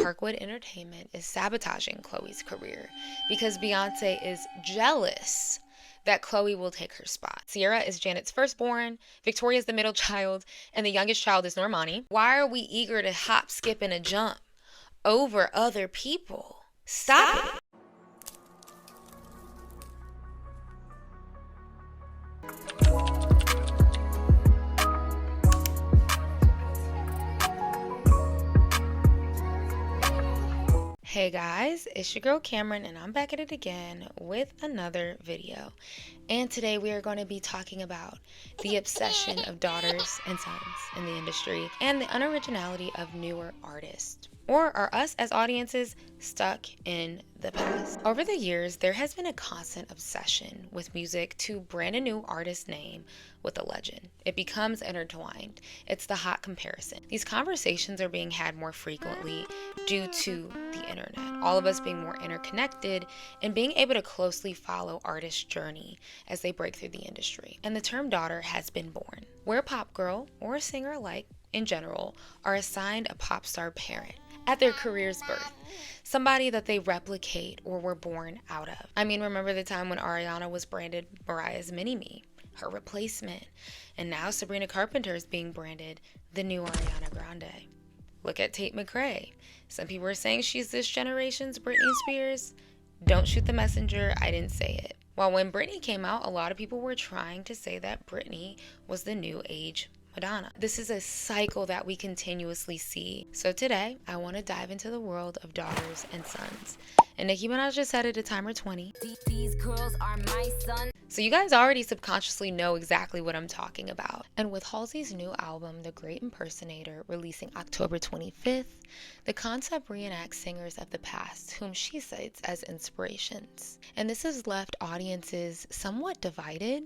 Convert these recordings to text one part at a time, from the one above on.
Parkwood Entertainment is sabotaging Chloe's career because Beyonce is jealous that Chloe will take her spot. Sierra is Janet's firstborn, Victoria is the middle child, and the youngest child is Normani. Why are we eager to hop, skip, and a jump over other people? Stop it. Hey guys, it's your girl Cameron and I'm back at it again with another video. And today we are going to be talking about the obsession of daughters and sons in the industry and the unoriginality of newer artists. Or are us as audiences stuck in the past? Over the years, there has been a constant obsession with music to brand a new artist's name with a legend. It becomes intertwined. It's the hot comparison. These conversations are being had more frequently due to the internet. All of us being more interconnected and being able to closely follow artists' journey as they break through the industry. And the term daughter has been born, where a pop girl or a singer alike in general are assigned a pop star parent at their career's birth, somebody that they replicate or were born out of. I mean, remember the time when Ariana was branded Mariah's mini-me, her replacement, and now Sabrina Carpenter is being branded the new Ariana Grande. Look at Tate McRae. Some people are saying she's this generation's Britney Spears. Don't shoot the messenger, I didn't say it. While when Britney came out, a lot of people were trying to say that Britney was the new age Madonna. This is a cycle that we continuously see. So today, I want to dive into the world of daughters and sons. And Nicki Minaj just said it at timer 20. These girls are my son. So you guys already subconsciously know exactly what I'm talking about. And with Halsey's new album, The Great Impersonator, releasing October 25th, the concept reenacts singers of the past, whom she cites as inspirations. And this has left audiences somewhat divided.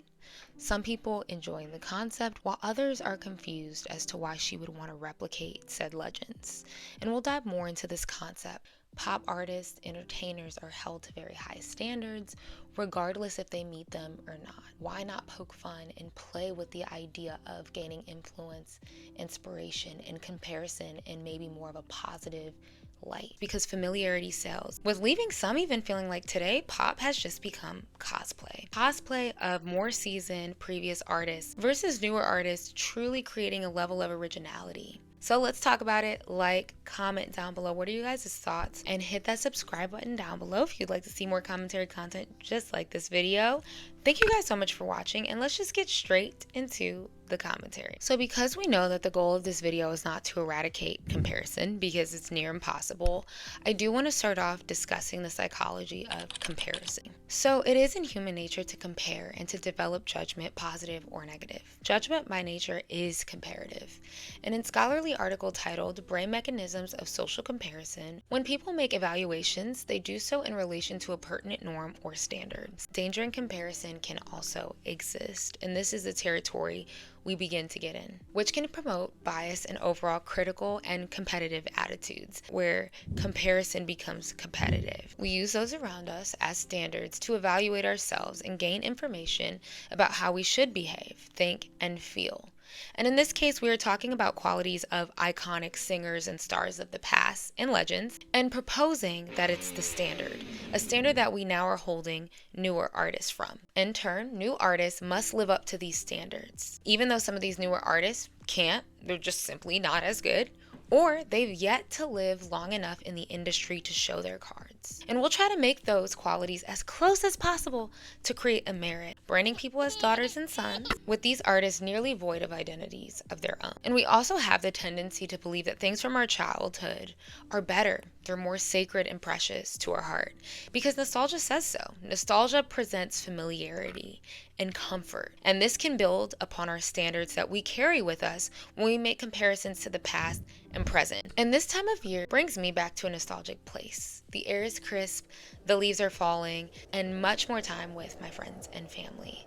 Some people enjoying the concept, while others are confused as to why she would want to replicate said legends. And we'll dive more into this concept. Pop artists, entertainers are held to very high standards, regardless if they meet them or not. Why not poke fun and play with the idea of gaining influence, inspiration, and comparison in maybe more of a positive light? Because familiarity sells, with leaving some even feeling like today pop has just become cosplay of more seasoned previous artists versus newer artists, truly creating a level of originality. So let's talk about it. Like, comment down below what are you guys' thoughts, and hit that subscribe button down below if you'd like to see more commentary content just like this video. Thank you guys so much for watching, and let's just get straight into the commentary. So because we know that the goal of this video is not to eradicate comparison because it's near impossible, I do want to start off discussing the psychology of comparison. So it is in human nature to compare and to develop judgment, positive or negative. Judgment by nature is comparative. And in scholarly article titled Brain Mechanisms of Social Comparison, when people make evaluations, they do so in relation to a pertinent norm or standard. Danger in comparison can also exist, and this is the territory we begin to get in, which can promote bias and overall critical and competitive attitudes, where comparison becomes competitive. We use those around us as standards to evaluate ourselves and gain information about how we should behave, think, and feel. And in this case, we are talking about qualities of iconic singers and stars of the past and legends, and proposing that it's the standard, a standard that we now are holding newer artists from. In turn, new artists must live up to these standards. Even though some of these newer artists can't, they're just simply not as good, or they've yet to live long enough in the industry to show their cards. And we'll try to make those qualities as close as possible to create a merit, branding people as daughters and sons, with these artists nearly void of identities of their own. And we also have the tendency to believe that things from our childhood are better, they're more sacred and precious to our heart, because nostalgia says so. Nostalgia presents familiarity and comfort, and this can build upon our standards that we carry with us when we make comparisons to the past and present. And this time of year brings me back to a nostalgic place. The air is crisp, the leaves are falling, and much more time with my friends and family.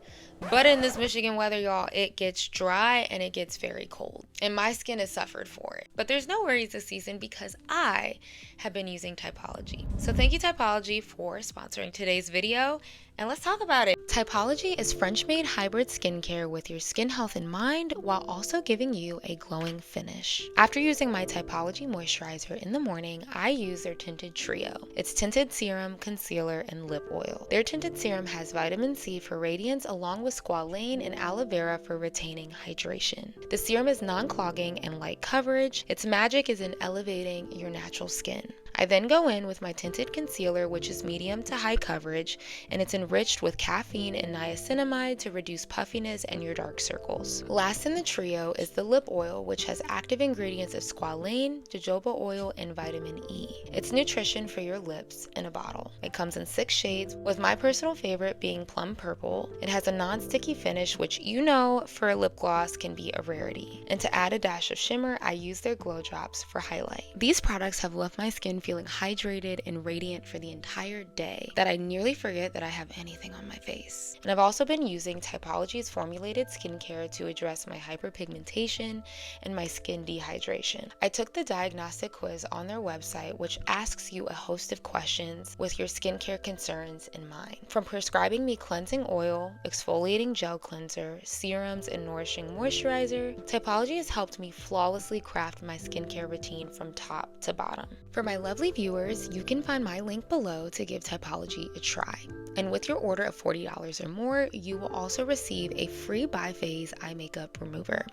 But in this Michigan weather, y'all, it gets dry and it gets very cold. And my skin has suffered for it. But there's no worries this season because I have been using Typology. So thank you, Typology, for sponsoring today's video. And let's talk about it. Typology is French-made hybrid skincare with your skin health in mind while also giving you a glowing finish. After using my Typology moisturizer in the morning, I use their tinted trio. It's tinted serum, concealer, and lip oil. Their tinted serum has vitamin C for radiance along with squalane and aloe vera for retaining hydration. The serum is non-clogging and light coverage. Its magic is in elevating your natural skin. I then go in with my tinted concealer, which is medium to high coverage, and it's enriched with caffeine and niacinamide to reduce puffiness and your dark circles. Last in the trio is the lip oil, which has active ingredients of squalane, jojoba oil, and vitamin E. It's nutrition for your lips in a bottle. It comes in 6 shades, with my personal favorite being plum purple. It has a non-sticky finish, which you know for a lip gloss can be a rarity. And to add a dash of shimmer, I use their glow drops for highlight. These products have left my skin feeling hydrated and radiant for the entire day that I nearly forget that I have anything on my face. And I've also been using Typology's formulated skincare to address my hyperpigmentation and my skin dehydration. I took the diagnostic quiz on their website, which asks you a host of questions with your skincare concerns in mind. From prescribing me cleansing oil, exfoliating gel cleanser, serums, and nourishing moisturizer, Typology has helped me flawlessly craft my skincare routine from top to bottom. For my lovely viewers, you can find my link below to give Typology a try. And with your order of $40 or more, you will also receive a free biphase eye makeup remover.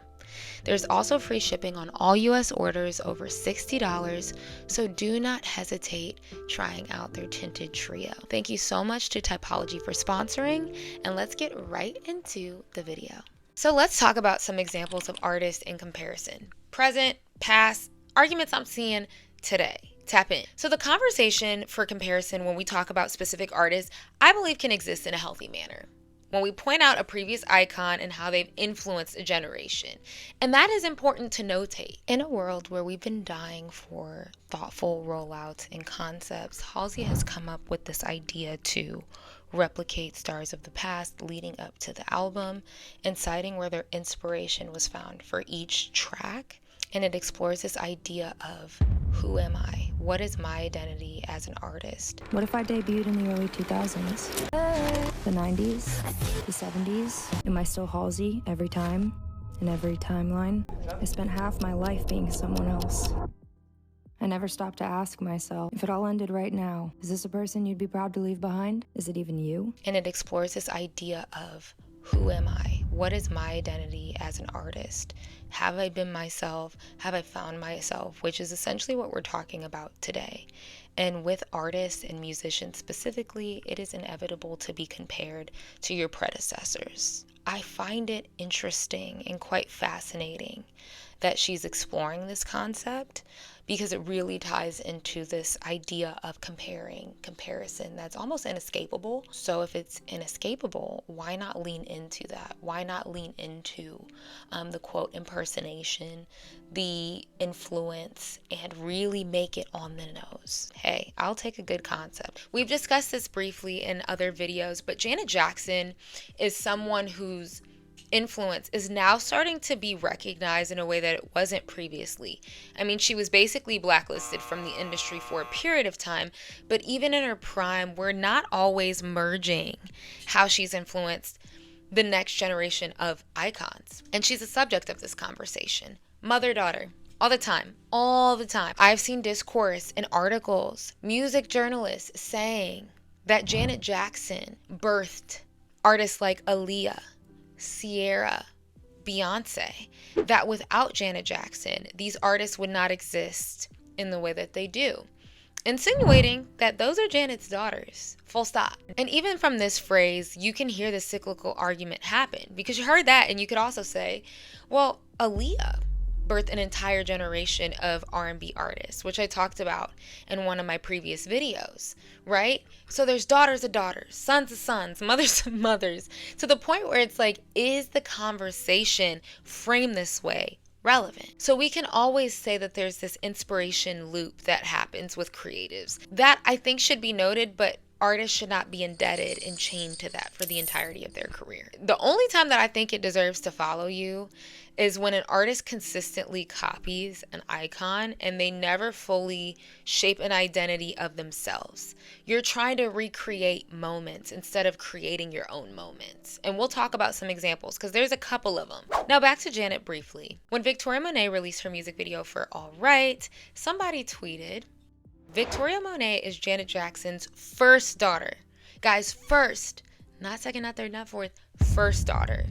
There's also free shipping on all US orders over $60, so do not hesitate trying out their tinted trio. Thank you so much to Typology for sponsoring, and let's get right into the video. So let's talk about some examples of artists in comparison. Present, past, arguments I'm seeing today. Tap in. So the conversation for comparison when we talk about specific artists, I believe can exist in a healthy manner. When we point out a previous icon and how they've influenced a generation. And that is important to notate. In a world where we've been dying for thoughtful rollouts and concepts, Halsey has come up with this idea to replicate stars of the past leading up to the album and citing where their inspiration was found for each track. And it explores this idea of who am I? What is my identity as an artist? What if I debuted in the early 2000s? The 90s? The 70s? Am I still Halsey every time? In every timeline? I spent half my life being someone else. I never stopped to ask myself, if it all ended right now, is this a person you'd be proud to leave behind? Is it even you? And it explores this idea of who am I? What is my identity as an artist? Have I been myself? Have I found myself? Which is essentially what we're talking about today. And with artists and musicians specifically, it is inevitable to be compared to your predecessors. I find it interesting and quite fascinating that she's exploring this concept because it really ties into this idea of comparison that's almost inescapable. So if it's inescapable, why not lean into that? Why not lean into the quote impersonation, the influence, and really make it on the nose? Hey, I'll take a good concept. We've discussed this briefly in other videos, but Janet Jackson is someone whose influence is now starting to be recognized in a way that it wasn't previously. I mean, she was basically blacklisted from the industry for a period of time, but even in her prime, we're not always merging how she's influenced the next generation of icons. And she's a subject of this conversation. Mother-daughter. All the time. I've seen discourse in articles, music journalists saying that Janet Jackson birthed artists like Aaliyah, Sierra, Beyonce, that without Janet Jackson, these artists would not exist in the way that they do, insinuating that those are Janet's daughters, full stop. And even from this phrase, you can hear the cyclical argument happen, because you heard that and you could also say, well, Aaliyah birthed an entire generation of R&B artists, which I talked about in one of my previous videos, right? So there's daughters of daughters, sons of sons, mothers of mothers, to the point where it's like, is the conversation framed this way relevant? So we can always say that there's this inspiration loop that happens with creatives. That I think should be noted, but artists should not be indebted and chained to that for the entirety of their career. The only time that I think it deserves to follow you is when an artist consistently copies an icon and they never fully shape an identity of themselves. You're trying to recreate moments instead of creating your own moments. And we'll talk about some examples because there's a couple of them. Now back to Janet briefly. When Victoria Monet released her music video for All Right, somebody tweeted, Victoria Monet is Janet Jackson's first daughter. Guys, first. Not second, not third, not fourth. First daughter.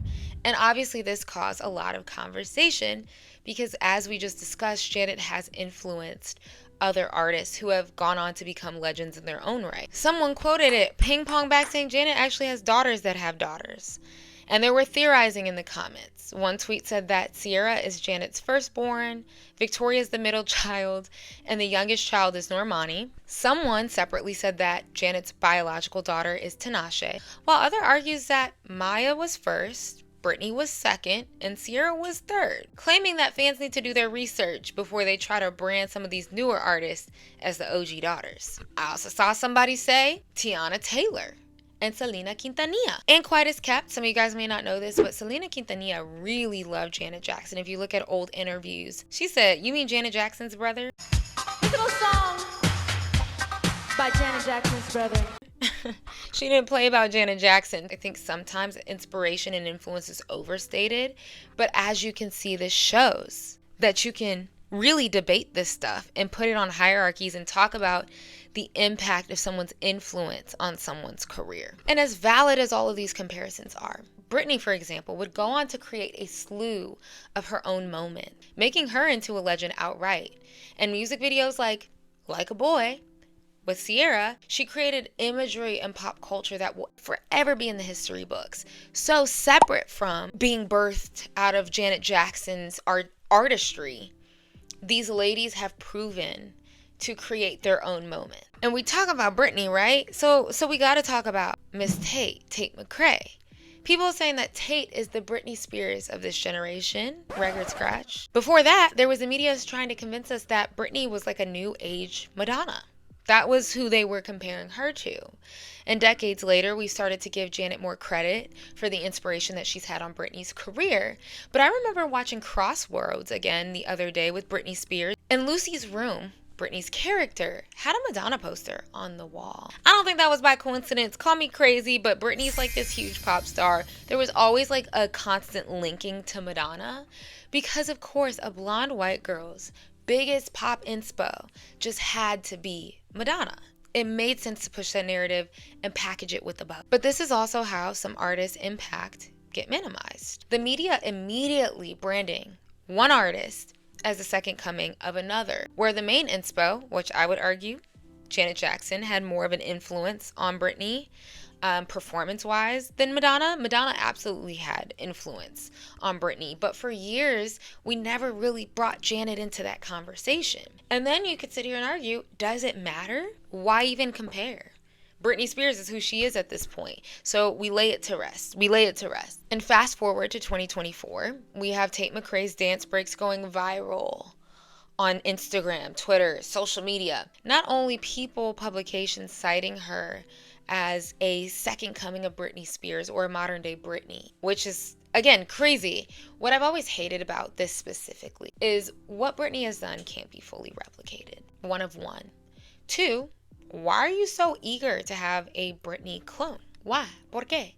And obviously this caused a lot of conversation because as we just discussed, Janet has influenced other artists who have gone on to become legends in their own right. Someone quoted it, ping pong back, saying Janet actually has daughters that have daughters. And they were theorizing in the comments. One tweet said that Sierra is Janet's firstborn, Victoria is the middle child, and the youngest child is Normani. Someone separately said that Janet's biological daughter is Tinashe, while other argues that Maya was first, Britney was second, and Sierra was third, claiming that fans need to do their research before they try to brand some of these newer artists as the OG daughters. I also saw somebody say Tiana Taylor and Selena Quintanilla. And quite as kept, some of you guys may not know this, but Selena Quintanilla really loved Janet Jackson. If you look at old interviews, she said, "You mean Janet Jackson's brother?" This little song by Janet Jackson's brother. She didn't play about Janet Jackson. I think sometimes inspiration and influence is overstated, but as you can see, this shows that you can really debate this stuff and put it on hierarchies and talk about the impact of someone's influence on someone's career. And as valid as all of these comparisons are, Britney, for example, would go on to create a slew of her own moment, making her into a legend outright. And music videos like a Boy with Sierra, she created imagery and pop culture that will forever be in the history books. So separate from being birthed out of Janet Jackson's artistry, these ladies have proven to create their own moment. And we talk about Britney, right? So we got to talk about Miss Tate McRae. People are saying that Tate is the Britney Spears of this generation. Record scratch. Before that, there was the media trying to convince us that Britney was like a new age Madonna. That was who they were comparing her to. And decades later, we started to give Janet more credit for the inspiration that she's had on Britney's career. But I remember watching Crossroads again the other day with Britney Spears. In Lucy's room, Britney's character had a Madonna poster on the wall. I don't think that was by coincidence. Call me crazy, but Britney's like this huge pop star. There was always like a constant linking to Madonna because, of course, a blonde white girl's biggest pop inspo just had to be Madonna. It made sense to push that narrative and package it with a bow. But this is also how some artists' impact get minimized. The media immediately branding one artist as the second coming of another, where the main inspo, which I would argue Janet Jackson had more of an influence on Britney performance-wise than Madonna. Madonna absolutely had influence on Britney, but for years we never really brought Janet into that conversation. And then you could sit here and argue, does it matter? Why even compare? Britney Spears is who she is at this point. So we lay it to rest. And fast forward to 2024, we have Tate McRae's dance breaks going viral on Instagram, Twitter, social media. Not only people, publications citing her as a second coming of Britney Spears or a modern day Britney, which is, again, crazy. What I've always hated about this specifically is what Britney has done can't be fully replicated. One of one. Two, why are you so eager to have a Britney clone? Why? ¿Por qué?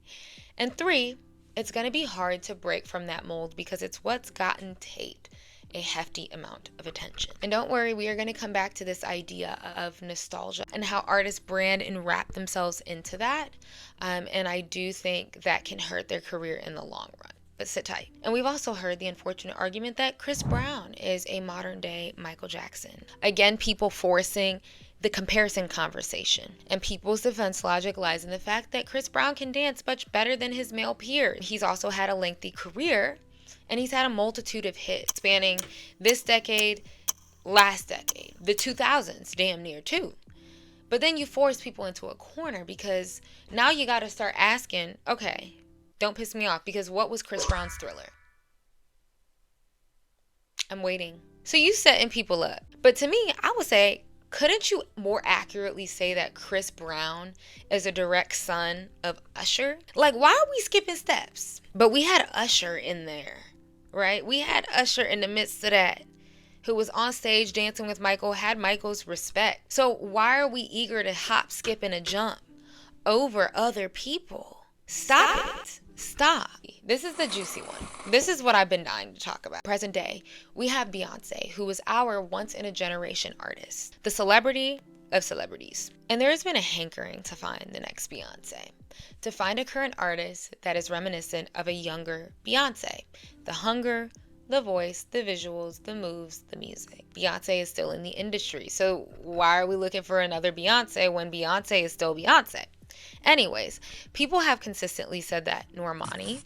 And three, it's going to be hard to break from that mold because it's what's gotten Tate a hefty amount of attention. And don't worry, we are going to come back to this idea of nostalgia and how artists brand and wrap themselves into that. And I do think that can hurt their career in the long run. But sit tight. And we've also heard the unfortunate argument that Chris Brown is a modern day Michael Jackson. Again, people forcing the comparison conversation. And people's defense logic lies in the fact that Chris Brown can dance much better than his male peers. He's also had a lengthy career, and he's had a multitude of hits spanning this decade, last decade, the 2000s, damn near too. But then you force people into a corner because now you got to start asking, okay, don't piss me off, because what was Chris Brown's Thriller? I'm waiting. So you setting people up. But to me, I would say couldn't you more accurately say that Chris Brown is a direct son of Usher? Like, why are we skipping steps? But we had Usher in there, right? We had Usher in the midst of that, who was on stage dancing with Michael, had Michael's respect. So why are we eager to hop, skip, and a jump over other people? Stop it. Stop. This is the juicy one. This is what I've been dying to talk about. Present day, we have Beyonce, who was our once-in-a-generation artist, the celebrity of celebrities. And there has been a hankering to find the next Beyonce, to find a current artist that is reminiscent of a younger Beyonce. The hunger, the voice, the visuals, the moves, the music. Beyonce is still in the industry, so why are we looking for another Beyonce when Beyonce is still Beyonce? Anyways, people have consistently said that Normani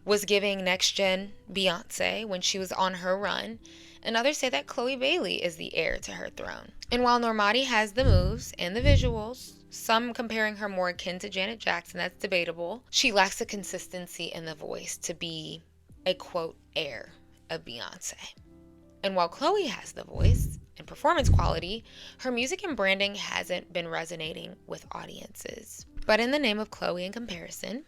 was giving next-gen Beyonce when she was on her run, and others say that Chloe Bailey is the heir to her throne. And while Normani has the moves and the visuals, some comparing her more akin to Janet Jackson, that's debatable, she lacks the consistency and the voice to be a, quote, heir of Beyonce. And while Chloe has the voice and performance quality, her music and branding hasn't been resonating with audiences. But in the name of Chloe and comparison,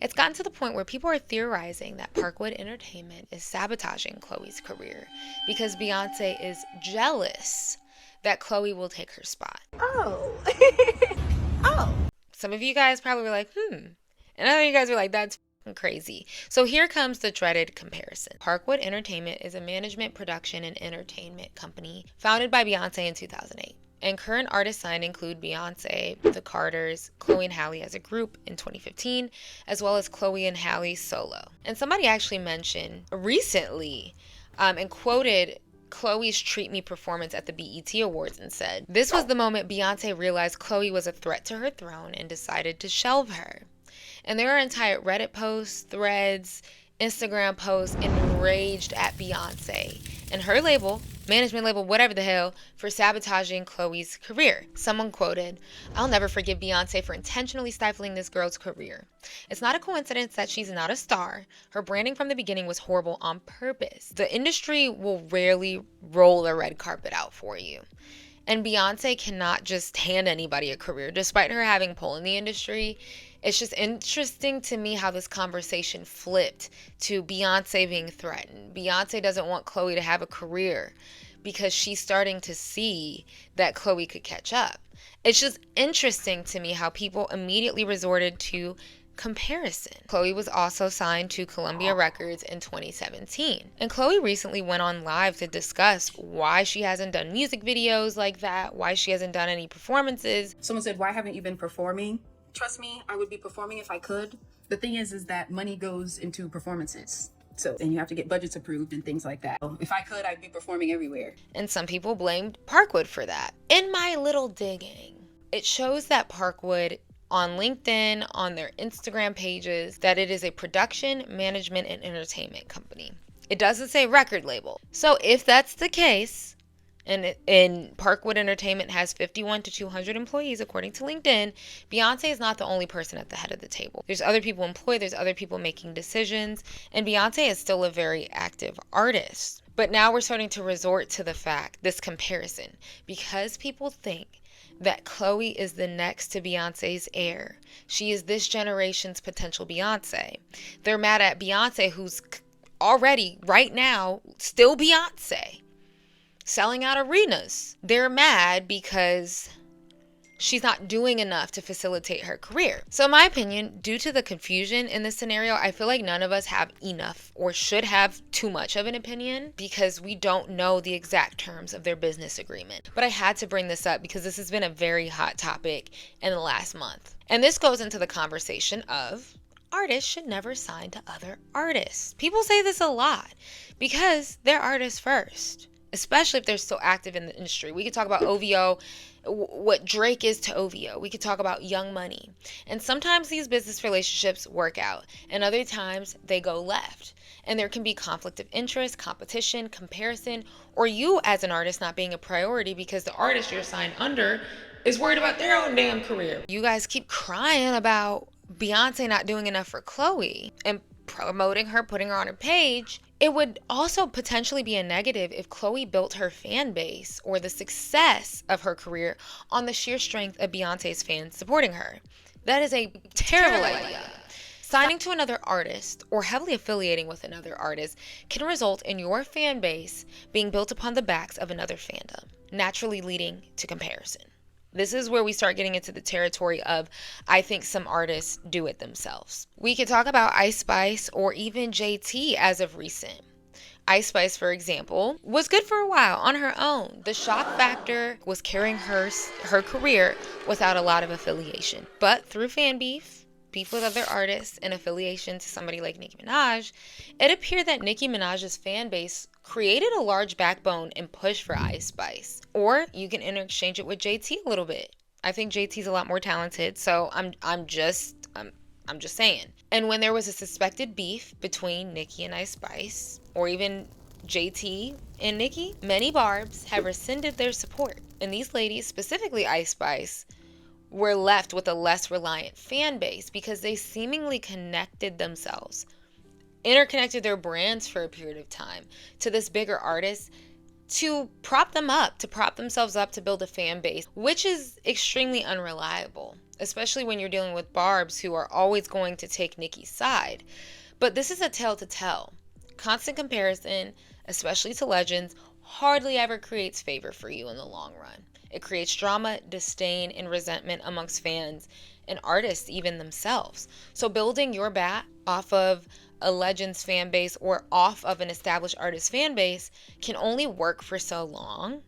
it's gotten to the point where people are theorizing that Parkwood Entertainment is sabotaging Chloe's career because Beyonce is jealous that Chloe will take her spot. Oh. Oh. Some of you guys probably were like, and other you guys were like, that's crazy. So here comes the dreaded comparison. Parkwood Entertainment is a management, production, and entertainment company founded by Beyonce in 2008. And current artists signed include Beyonce, the Carters, Chloe and Halle as a group in 2015, as well as Chloe and Halle solo. And somebody actually mentioned recently and quoted Chloe's Treat Me performance at the BET Awards and said, "This was the moment Beyonce realized Chloe was a threat to her throne and decided to shelve her." And there are entire Reddit posts, threads, Instagram posts enraged at Beyonce and her label, management label, whatever the hell, for sabotaging Chloe's career. Someone quoted, "I'll never forgive Beyonce for intentionally stifling this girl's career. It's not a coincidence that she's not a star. Her branding from the beginning was horrible on purpose. The industry will rarely roll a red carpet out for you. And Beyonce cannot just hand anybody a career, despite her having pull in the industry." It's just interesting to me how this conversation flipped to Beyonce being threatened. Beyonce doesn't want Chloe to have a career because she's starting to see that Chloe could catch up. It's just interesting to me how people immediately resorted to comparison. Chloe was also signed to Columbia Records in 2017. And Chloe recently went on live to discuss why she hasn't done music videos like that, why she hasn't done any performances. Someone said, "Why haven't you been performing?" Trust me, I would be performing if I could. The thing is that money goes into performances. So, and you have to get budgets approved and things like that. If I could, I'd be performing everywhere. And some people blamed Parkwood for that. In my little digging, it shows that Parkwood on LinkedIn, on their Instagram pages, that it is a production, management, and entertainment company. It doesn't say record label. So if that's the case, and Parkwood Entertainment has 51 to 200 employees, according to LinkedIn, Beyonce is not the only person at the head of the table. There's other people employed, there's other people making decisions, and Beyonce is still a very active artist. But now we're starting to resort to the fact, this comparison, because people think that Chloe is the next to Beyonce's heir. She is this generation's potential Beyonce. They're mad at Beyonce, who's already, right now, still Beyonce, selling out arenas. They're mad because she's not doing enough to facilitate her career. So in my opinion, due to the confusion in this scenario, I feel like none of us have enough or should have too much of an opinion because we don't know the exact terms of their business agreement. But I had to bring this up because this has been a very hot topic in the last month. And this goes into the conversation of artists should never sign to other artists. People say this a lot because they're artists first, especially if they're still active in the industry. We could talk about OVO, what Drake is to OVO. We could talk about Young Money. And sometimes these business relationships work out, and other times they go left. And there can be conflict of interest, competition, comparison, or you as an artist not being a priority because the artist you're signed under is worried about their own damn career. You guys keep crying about Beyonce not doing enough for Chloe, and promoting her, putting her on her page, it would also potentially be a negative if Chloe built her fan base or the success of her career on the sheer strength of Beyonce's fans supporting her. That is a terrible idea. Signing to another artist or heavily affiliating with another artist can result in your fan base being built upon the backs of another fandom, naturally leading to comparison. This is where we start getting into the territory of, I think some artists do it themselves. We could talk about Ice Spice or even JT as of recent. Ice Spice, for example, was good for a while on her own. The shock factor was carrying her career without a lot of affiliation. But through fan beef with other artists, and affiliation to somebody like Nicki Minaj, it appeared that Nicki Minaj's fan base created a large backbone and push for Ice Spice. Or you can interchange it with JT a little bit. I think JT's a lot more talented, so I'm just saying. And when there was a suspected beef between Nicki and Ice Spice, or even JT and Nicki, many Barbs have rescinded their support. And these ladies, specifically Ice Spice, were left with a less reliant fan base because they seemingly interconnected their brands for a period of time to this bigger artist to prop themselves up to build a fan base, which is extremely unreliable, especially when you're dealing with Barbs who are always going to take Nicki's side. But this is a tale to tell. Constant comparison, especially to legends, hardly ever creates favor for you in the long run. It creates drama, disdain, and resentment amongst fans and artists even themselves. So building your bat off of a legend's fan base or off of an established artist fan base can only work for so long,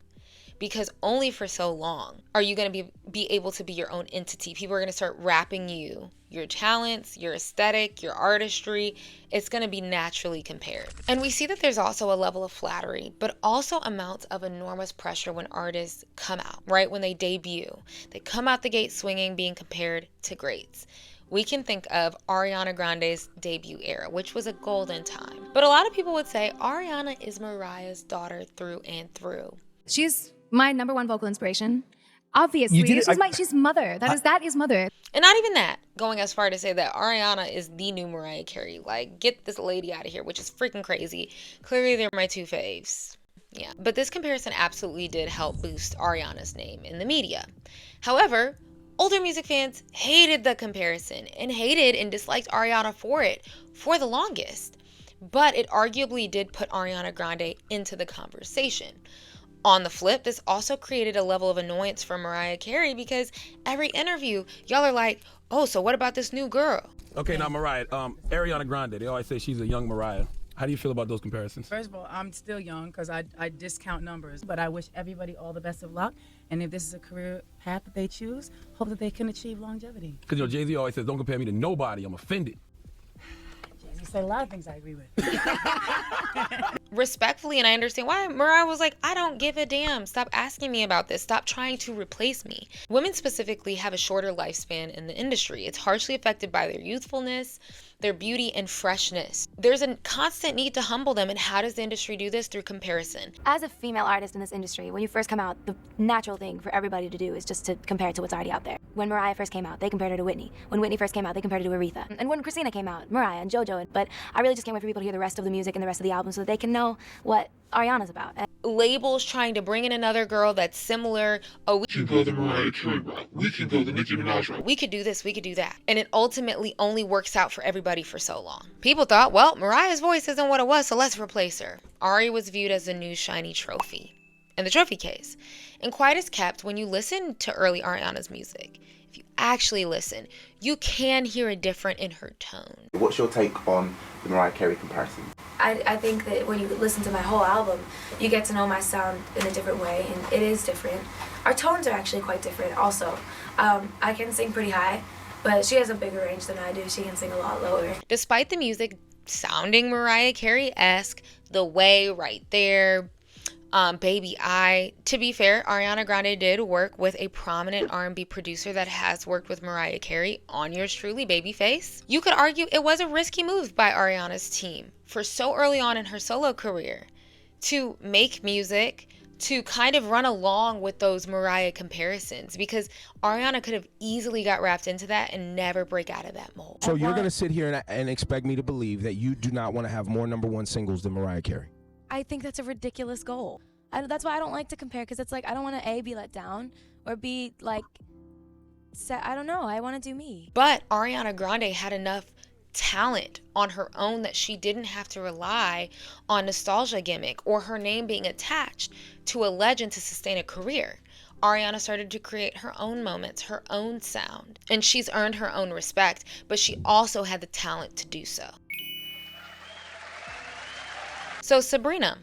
because only for so long are you going to be able to be your own entity. People are going to start wrapping you, your talents, your aesthetic, your artistry. It's going to be naturally compared. And we see that there's also a level of flattery, but also amounts of enormous pressure when artists come out, right? When they debut, they come out the gate swinging, being compared to greats. We can think of Ariana Grande's debut era, which was a golden time. But a lot of people would say Ariana is Mariah's daughter through and through. She's my number one vocal inspiration. Obviously, she's mother. That is mother. And not even that, going as far to say that Ariana is the new Mariah Carey. Like, get this lady out of here, which is freaking crazy. Clearly, they're my two faves. Yeah, but this comparison absolutely did help boost Ariana's name in the media. However, older music fans hated the comparison and hated and disliked Ariana for it for the longest. But it arguably did put Ariana Grande into the conversation. On the flip, this also created a level of annoyance for Mariah Carey because every interview, y'all are like, oh, so what about this new girl? Okay, now Mariah, Ariana Grande, they always say she's a young Mariah. How do you feel about those comparisons? First of all, I'm still young because I discount numbers, but I wish everybody all the best of luck. And if this is a career path that they choose, hope that they can achieve longevity. Because, Jay-Z always says, don't compare me to nobody. I'm offended. Jay-Z said a lot of things I agree with. Respectfully, and I understand why, Mariah was like, I don't give a damn. Stop asking me about this. Stop trying to replace me. Women specifically have a shorter lifespan in the industry. It's harshly affected by their youthfulness, their beauty, and freshness. There's a constant need to humble them, and how does the industry do this? Through comparison. As a female artist in this industry, when you first come out, the natural thing for everybody to do is just to compare it to what's already out there. When Mariah first came out, they compared her to Whitney. When Whitney first came out, they compared her to Aretha. And when Christina came out, Mariah and JoJo. But I really just can't wait for people to hear the rest of the music and the rest of the album so that they can know what Ariana's about. Labels trying to bring in another girl that's similar. Oh, we can go the Mariah Carey route. We can go the Nicki Minaj route. We could do this, we could do that. And it ultimately only works out for everybody for so long. People thought, well, Mariah's voice isn't what it was, so let's replace her. Ari was viewed as a new shiny trophy in the trophy case. And quite as kept, when you listen to early Ariana's music, if you actually listen, you can hear a difference in her tone. What's your take on the Mariah Carey comparison? I think that when you listen to my whole album, you get to know my sound in a different way, and it is different. Our tones are actually quite different also. I can sing pretty high, but she has a bigger range than I do. She can sing a lot lower. Despite the music sounding Mariah Carey-esque, the way right there, Baby I. To be fair, Ariana Grande did work with a prominent R&B producer that has worked with Mariah Carey on Yours Truly, Babyface. You could argue it was a risky move by Ariana's team for so early on in her solo career to make music, to kind of run along with those Mariah comparisons, because Ariana could have easily got wrapped into that and never break out of that mold. So you're going to sit here and expect me to believe that you do not want to have more #1 singles than Mariah Carey? I think that's a ridiculous goal. That's why I don't like to compare, because it's like I don't want to A, be let down, or B, like, I don't know. I want to do me. But Ariana Grande had enough talent on her own that she didn't have to rely on nostalgia gimmick or her name being attached to a legend to sustain a career. Ariana started to create her own moments, her own sound, and she's earned her own respect, but she also had the talent to do so. So Sabrina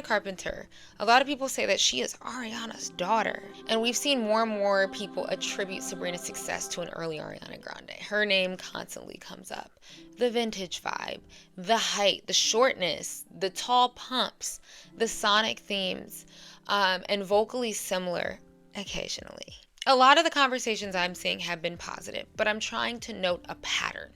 Carpenter, a lot of people say that she is Ariana's daughter. And we've seen more and more people attribute Sabrina's success to an early Ariana Grande. Her name constantly comes up. The vintage vibe, the height, the shortness, the tall pumps, the sonic themes, and vocally similar occasionally. A lot of the conversations I'm seeing have been positive, but I'm trying to note a pattern.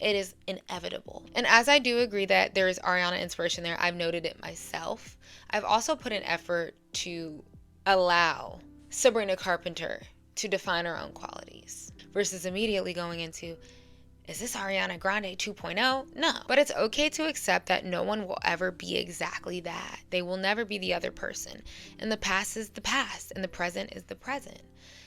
It is inevitable. And as I do agree that there is Ariana inspiration there, I've noted it myself. I've also put an effort to allow Sabrina Carpenter to define her own qualities versus immediately going into, is this Ariana Grande 2.0? No. But it's okay to accept that no one will ever be exactly that. They will never be the other person. And the past is the past, and the present is the present.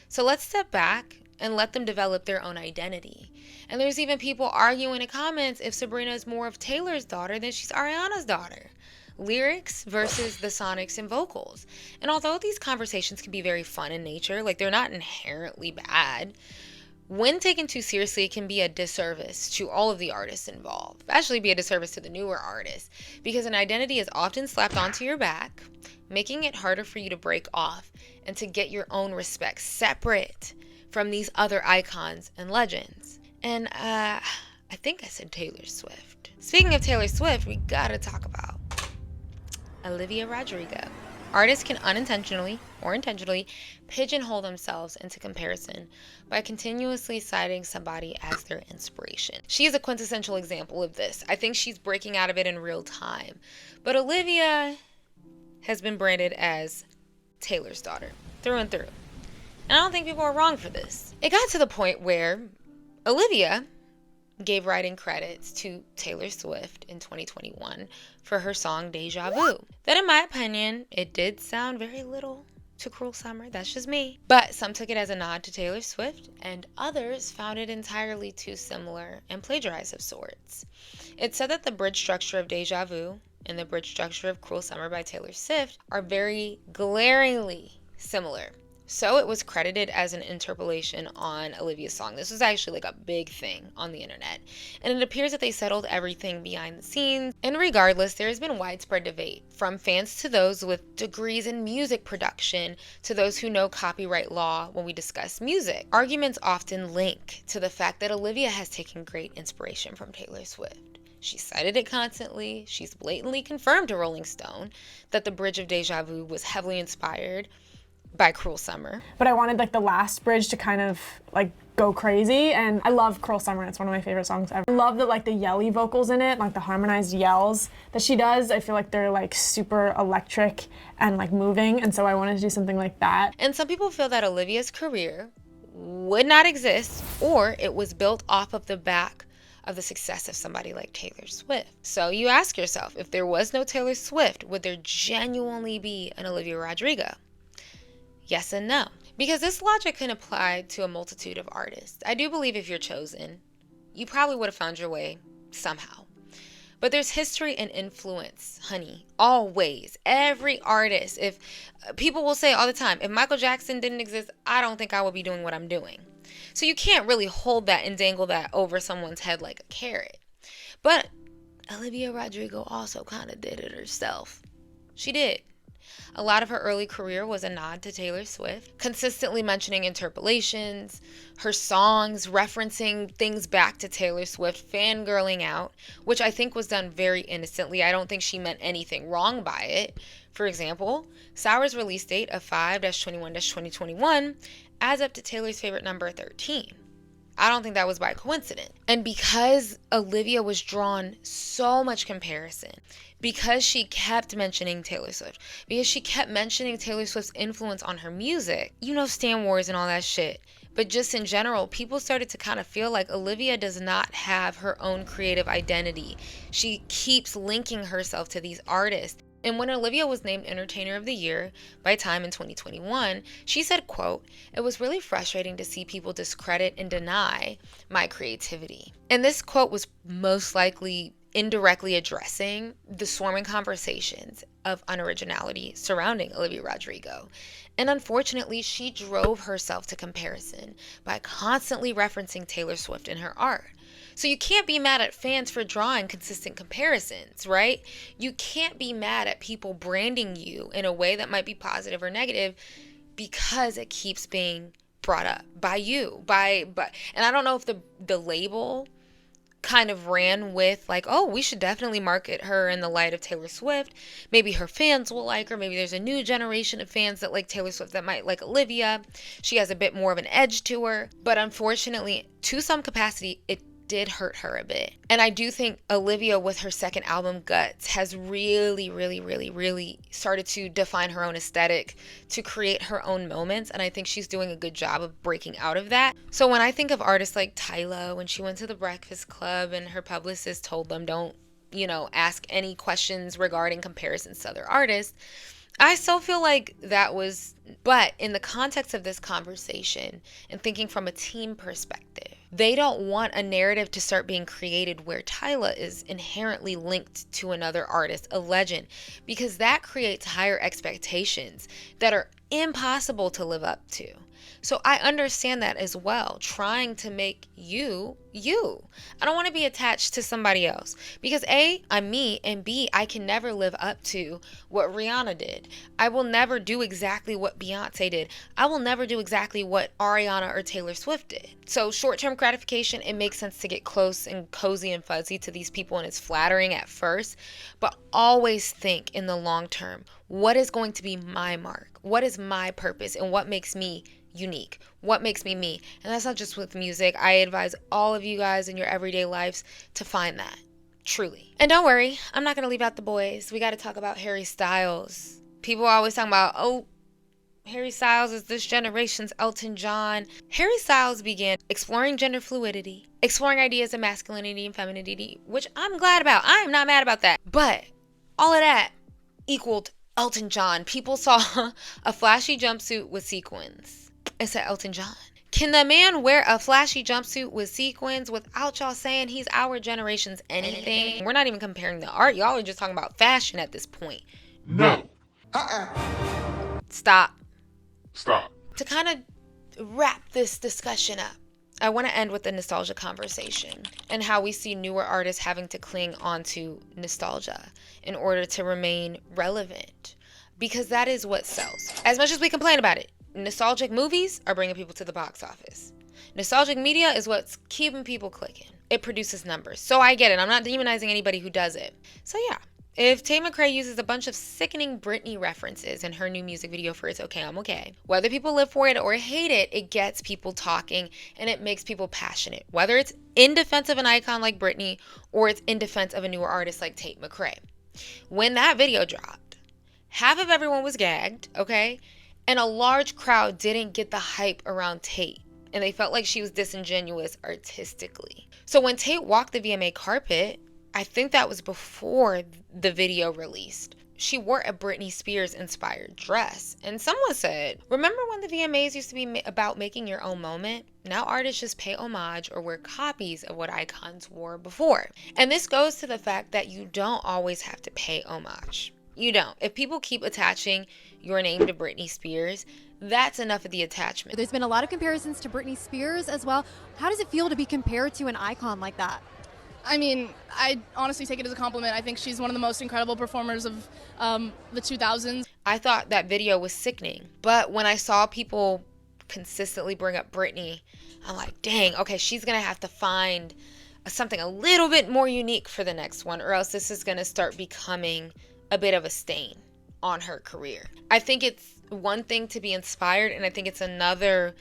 So let's step back and let them develop their own identity. And there's even people arguing in comments if Sabrina is more of Taylor's daughter than she's Ariana's daughter. Lyrics versus the sonics and vocals. And although these conversations can be very fun in nature, like they're not inherently bad, when taken too seriously, it can be a disservice to all of the artists involved. Especially be a disservice to the newer artists, because an identity is often slapped onto your back, making it harder for you to break off and to get your own respect separate from these other icons and legends. And I think I said Taylor Swift. Speaking of Taylor Swift, we gotta talk about Olivia Rodrigo. Artists can unintentionally or intentionally pigeonhole themselves into comparison by continuously citing somebody as their inspiration. She is a quintessential example of this. I think she's breaking out of it in real time. But Olivia has been branded as Taylor's daughter through and through. And I don't think people are wrong for this. It got to the point where Olivia gave writing credits to Taylor Swift in 2021 for her song Deja Vu. That, in my opinion, it did sound very little to Cruel Summer. That's just me. But some took it as a nod to Taylor Swift, and others found it entirely too similar and plagiarized of sorts. It said that the bridge structure of Deja Vu and the bridge structure of Cruel Summer by Taylor Swift are very glaringly similar. So it was credited as an interpolation on Olivia's song. This was actually like a big thing on the internet. And it appears that they settled everything behind the scenes. And regardless, there has been widespread debate, from fans to those with degrees in music production to those who know copyright law when we discuss music. Arguments often link to the fact that Olivia has taken great inspiration from Taylor Swift. She cited it constantly. She's blatantly confirmed to Rolling Stone that the bridge of Deja Vu was heavily inspired by Cruel Summer. But I wanted like the last bridge to kind of like go crazy, and I love Cruel Summer. It's one of my favorite songs ever. I love that like the yelly vocals in it, like the harmonized yells that she does. I feel like they're like super electric and like moving, and so I wanted to do something like that. And some people feel that Olivia's career would not exist, or it was built off of the back of the success of somebody like Taylor Swift. So you ask yourself, if there was no Taylor Swift, would there genuinely be an Olivia Rodrigo? Yes and no. Because this logic can apply to a multitude of artists. I do believe if you're chosen, you probably would have found your way somehow. But there's history and influence, honey, always. Every artist. If people will say all the time, if Michael Jackson didn't exist, I don't think I would be doing what I'm doing. So you can't really hold that and dangle that over someone's head like a carrot. But Olivia Rodrigo also kind of did it herself. She did. A lot of her early career was a nod to Taylor Swift, consistently mentioning interpolations, her songs, referencing things back to Taylor Swift, fangirling out, which I think was done very innocently. I don't think she meant anything wrong by it. For example, Sour's release date of 5-21-2021 adds up to Taylor's favorite number 13. I don't think that was by coincidence. And because Olivia was drawn so much comparison, because she kept mentioning Taylor Swift, because she kept mentioning Taylor Swift's influence on her music, you know, Stan Wars and all that shit. But just in general, people started to kind of feel like Olivia does not have her own creative identity. She keeps linking herself to these artists. And when Olivia was named Entertainer of the Year by Time in 2021, she said, quote, "It was really frustrating to see people discredit and deny my creativity." And this quote was most likely indirectly addressing the swarming conversations of unoriginality surrounding Olivia Rodrigo. And unfortunately, she drove herself to comparison by constantly referencing Taylor Swift in her art. So you can't be mad at fans for drawing consistent comparisons, right? You can't be mad at people branding you in a way that might be positive or negative because it keeps being brought up by you, and I don't know if the label kind of ran with like, oh, we should definitely market her in the light of Taylor Swift. Maybe her fans will like her. Maybe there's a new generation of fans that like Taylor Swift that might like Olivia. She has a bit more of an edge to her. But unfortunately, to some capacity, it did hurt her a bit. And I do think Olivia with her second album, Guts, has really started to define her own aesthetic, to create her own moments, and I think she's doing a good job of breaking out of that. So when I think of artists like Tyla, when she went to the Breakfast Club and her publicist told them don't, ask any questions regarding comparisons to other artists, I still feel like that was, but in the context of this conversation and thinking from a team perspective, they don't want a narrative to start being created where Tyla is inherently linked to another artist, a legend, because that creates higher expectations that are impossible to live up to. So I understand that as well, trying to make you. I don't want to be attached to somebody else because A, I'm me, and B, I can never live up to what Rihanna did. I will never do exactly what Beyonce did. I will never do exactly what Ariana or Taylor Swift did. So short-term gratification, it makes sense to get close and cozy and fuzzy to these people, and it's flattering at first, but always think in the long term, what is going to be my mark? What is my purpose? And what makes me unique? What makes me me? And that's not just with music. I advise all of you guys in your everyday lives to find that, truly. And don't worry, I'm not going to leave out the boys. We got to talk about Harry Styles. People are always talking about, oh, Harry Styles is this generation's Elton John. Harry Styles began exploring gender fluidity, exploring ideas of masculinity and femininity, which I'm glad about. I am not mad about that. But all of that equaled Elton John. People saw a flashy jumpsuit with sequins. It said Elton John. Can the man wear a flashy jumpsuit with sequins without y'all saying he's our generation's anything? We're not even comparing the art. Y'all are just talking about fashion at this point. No. Stop. Stop. To kind of wrap this discussion up, I want to end with the nostalgia conversation and how we see newer artists having to cling onto nostalgia in order to remain relevant, because that is what sells. As much as we complain about it, nostalgic movies are bringing people to the box office. Nostalgic media is what's keeping people clicking. It produces numbers. So I get it. I'm not demonizing anybody who does it. So yeah, if Tate McRae uses a bunch of sickening Britney references in her new music video for It's Okay, I'm Okay, whether people live for it or hate it, it gets people talking and it makes people passionate. Whether it's in defense of an icon like Britney or it's in defense of a newer artist like Tate McRae. When that video dropped, half of everyone was gagged, okay? And a large crowd didn't get the hype around Tate. And they felt like she was disingenuous artistically. So when Tate walked the VMA carpet, I think that was before the video released, she wore a Britney Spears inspired dress. And someone said, remember when the VMAs used to be about making your own moment? Now artists just pay homage or wear copies of what icons wore before. And this goes to the fact that you don't always have to pay homage. You don't. If people keep attaching your name to Britney Spears, that's enough of the attachment. There's been a lot of comparisons to Britney Spears as well. How does it feel to be compared to an icon like that? I mean, I honestly take it as a compliment. I think she's one of the most incredible performers of the 2000s. I thought that video was sickening, but when I saw people consistently bring up Britney, I'm like, dang, okay, she's gonna have to find something a little bit more unique for the next one, or else this is gonna start becoming a bit of a stain on her career. I think it's one thing to be inspired, and I think it's another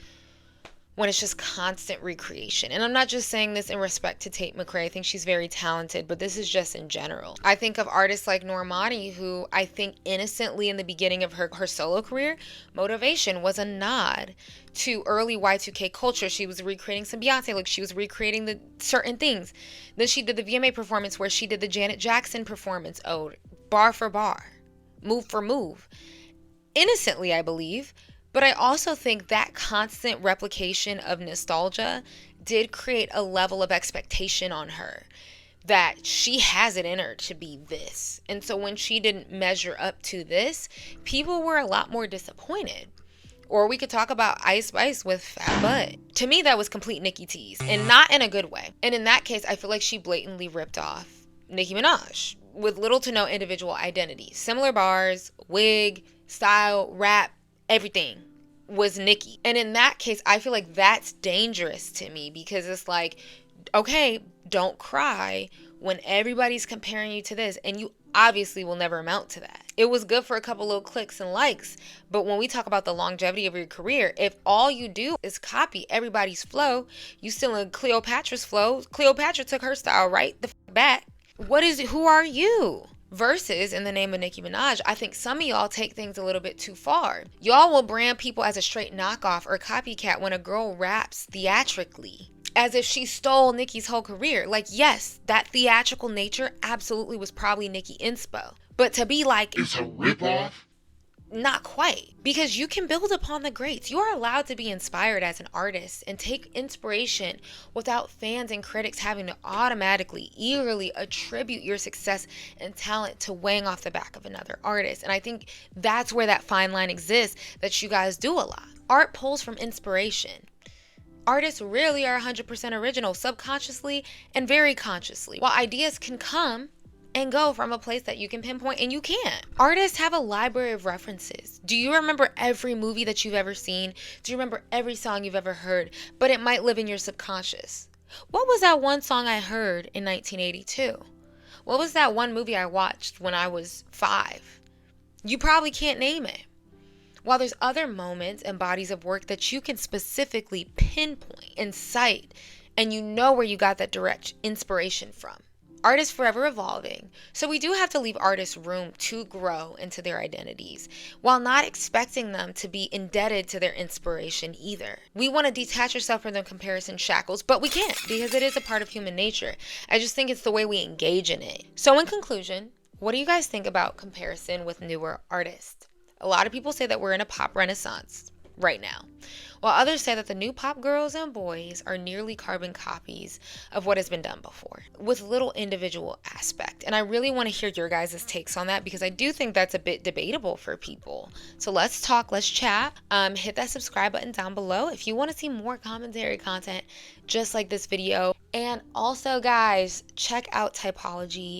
when it's just constant recreation. And I'm not just saying this in respect to Tate McRae. I think she's very talented, but this is just in general. I think of artists like Normani, who I think innocently in the beginning of her solo career, Motivation was a nod to early Y2K culture. She was recreating some Beyonce looks. She was recreating the certain things. Then she did the VMA performance where she did the Janet Jackson performance ode, bar for bar, move for move. Innocently, I believe. But I also think that constant replication of nostalgia did create a level of expectation on her that she has it in her to be this. And so when she didn't measure up to this, people were a lot more disappointed. Or we could talk about Ice Spice with Fat Butt. To me, that was complete Nicki tease, and not in a good way. And in that case, I feel like she blatantly ripped off Nicki Minaj with little to no individual identity. Similar bars, wig, style, rap, everything was Nicki. And in that case, I feel like that's dangerous to me, because it's like, okay, don't cry when everybody's comparing you to this, and you obviously will never amount to that. It was good for a couple little clicks and likes, but when we talk about the longevity of your career, if all you do is copy everybody's flow, you still in Cleopatra's flow. Cleopatra took her style right the back. Who are you? Versus, in the name of Nicki Minaj, I think some of y'all take things a little bit too far. Y'all will brand people as a straight knockoff or copycat when a girl raps theatrically, as if she stole Nicki's whole career. Like, yes, that theatrical nature absolutely was probably Nicki inspo. But to be like, it's a ripoff? Not quite. Because you can build upon the greats. You are allowed to be inspired as an artist and take inspiration without fans and critics having to automatically, eagerly attribute your success and talent to weighing off the back of another artist. And I think that's where that fine line exists that you guys do a lot. Art pulls from inspiration. Artists rarely are 100% original, subconsciously and very consciously. While ideas can come and go from a place that you can pinpoint, and you can't. Artists have a library of references. Do you remember every movie that you've ever seen? Do you remember every song you've ever heard? But it might live in your subconscious. What was that one song I heard in 1982? What was that one movie I watched when I was 5? You probably can't name it. While there's other moments and bodies of work that you can specifically pinpoint and cite, and you know where you got that direct inspiration from. Art is forever evolving, so we do have to leave artists room to grow into their identities, while not expecting them to be indebted to their inspiration either. We want to detach ourselves from the comparison shackles, but we can't, because it is a part of human nature. I just think it's the way we engage in it. So in conclusion, what do you guys think about comparison with newer artists? A lot of people say that we're in a pop renaissance right now, while others say that the new pop girls and boys are nearly carbon copies of what has been done before, with little individual aspect. And I really want to hear your guys' takes on that, because I do think that's a bit debatable for people. So let's talk, let's chat. Hit that subscribe button down below if you want to see more commentary content just like this video. And also, guys, check out Typology.